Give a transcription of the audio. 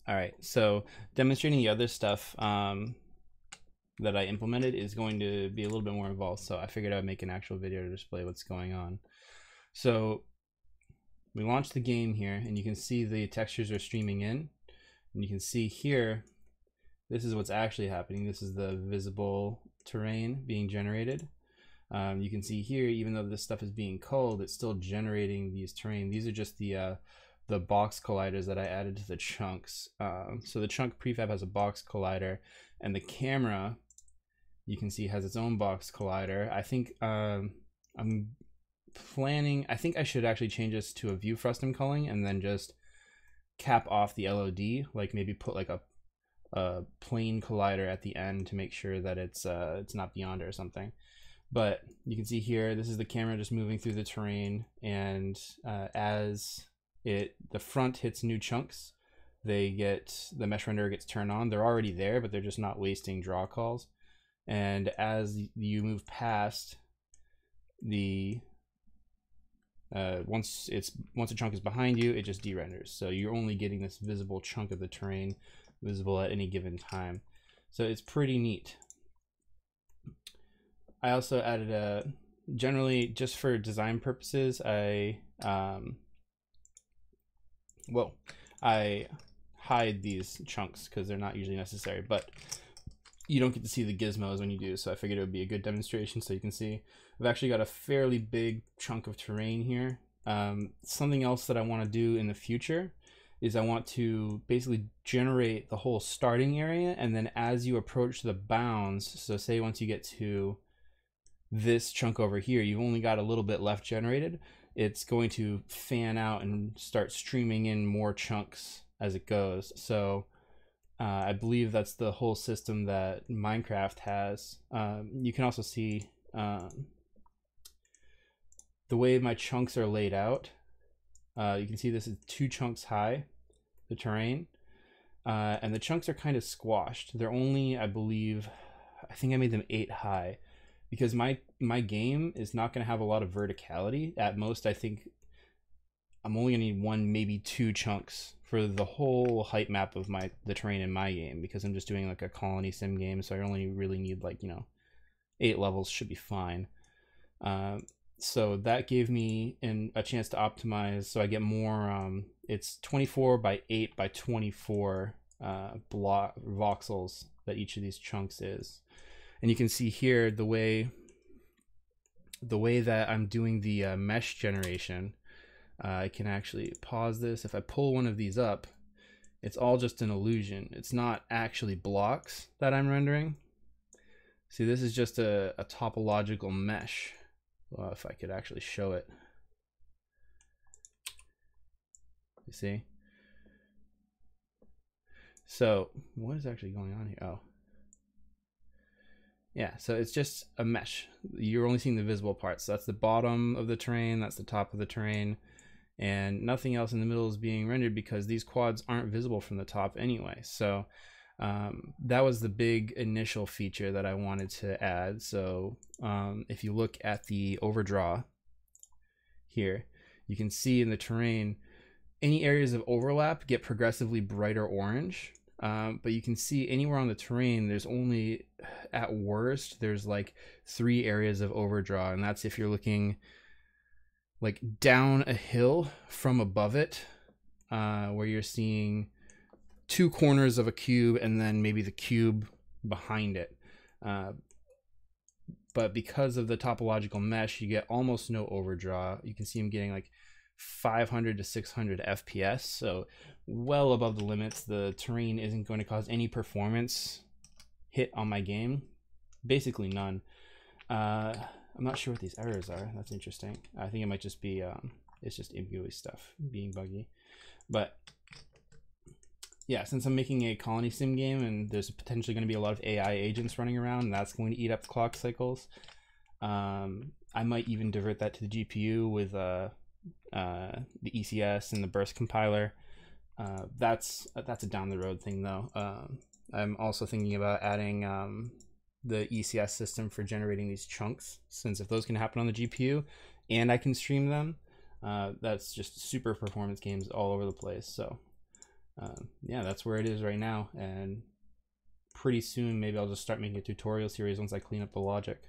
All right, so demonstrating the other stuff that I implemented is going to be a little bit more involved, so I figured I'd make an actual video to display what's going on. So we launched the game here, and you can see the textures are streaming in, and you can see here, this is what's actually happening. This is the visible terrain being generated. You can see here, even though this stuff is being culled, it's still generating these terrain. These are just the box colliders that I added to the chunks. So the chunk prefab has a box collider, and the camera, you can see, has its own box collider. I think I'm planning, I think I should actually change this to a view frustum culling and then just cap off the LOD, like maybe put like a plain collider at the end to make sure that it's not beyond it or something. But you can see here, this is the camera just moving through the terrain, and as the front hits new chunks, the mesh renderer gets turned on. They're already there, but they're just not wasting draw calls. And as you move past the once a chunk is behind you, it just de-renders. So you're only getting this visible chunk of the terrain visible at any given time. So it's pretty neat. I also added generally just for design purposes, I hide these chunks because they're not usually necessary, but you don't get to see the gizmos when you do, so I figured it would be a good demonstration so you can see. I've actually got a fairly big chunk of terrain here. Something else that I want to do in the future is I want to basically generate the whole starting area, and then as you approach the bounds, so say once you get to this chunk over here, you've only got a little bit left generated, it's going to fan out and start streaming in more chunks as it goes. So I believe that's the whole system that Minecraft has. You can also see the way my chunks are laid out. You can see this is 2 chunks high, the terrain, and the chunks are kind of squashed. They're only, I think I made them 8 high, because my game is not going to have a lot of verticality. At most, I think I'm only going to need 1, maybe 2 chunks for the whole height map of the terrain in my game, because I'm just doing like a colony sim game, so I only really need, like, 8 levels should be fine. So that gave me a chance to optimize, so I get more. It's 24 by 8 by 24 block voxels that each of these chunks is. And you can see here the way that I'm doing the mesh generation. I can actually pause this. If I pull one of these up, it's all just an illusion. It's not actually blocks that I'm rendering. See, this is just a topological mesh. Well, if I could actually show it. You see? So what is actually going on here? Oh. Yeah, so it's just a mesh. You're only seeing the visible parts. So that's the bottom of the terrain, that's the top of the terrain, and nothing else in the middle is being rendered because these quads aren't visible from the top anyway. So that was the big initial feature that I wanted to add. So if you look at the overdraw here, you can see in the terrain, any areas of overlap get progressively brighter orange. But you can see anywhere on the terrain, there's only, at worst, there's like 3 areas of overdraw, and that's if you're looking like down a hill from above it, where you're seeing 2 corners of a cube and then maybe the cube behind it. But because of the topological mesh, you get almost no overdraw. You can see I'm getting like 500 to 600 FPS, so well above the limits. The terrain isn't going to cause any performance hit on my game, basically none. I'm not sure what these errors are. That's interesting. I think it might just be it's just GUI stuff being buggy. But yeah, since I'm making a colony sim game and there's potentially going to be a lot of AI agents running around, and that's going to eat up clock cycles, I might even divert that to the GPU with the ECS and the burst compiler. That's a down the road thing though. I'm also thinking about adding the ECS system for generating these chunks, since if those can happen on the GPU and I can stream them, that's just super performance games all over the place. So yeah, that's where it is right now. And pretty soon, maybe I'll just start making a tutorial series once I clean up the logic.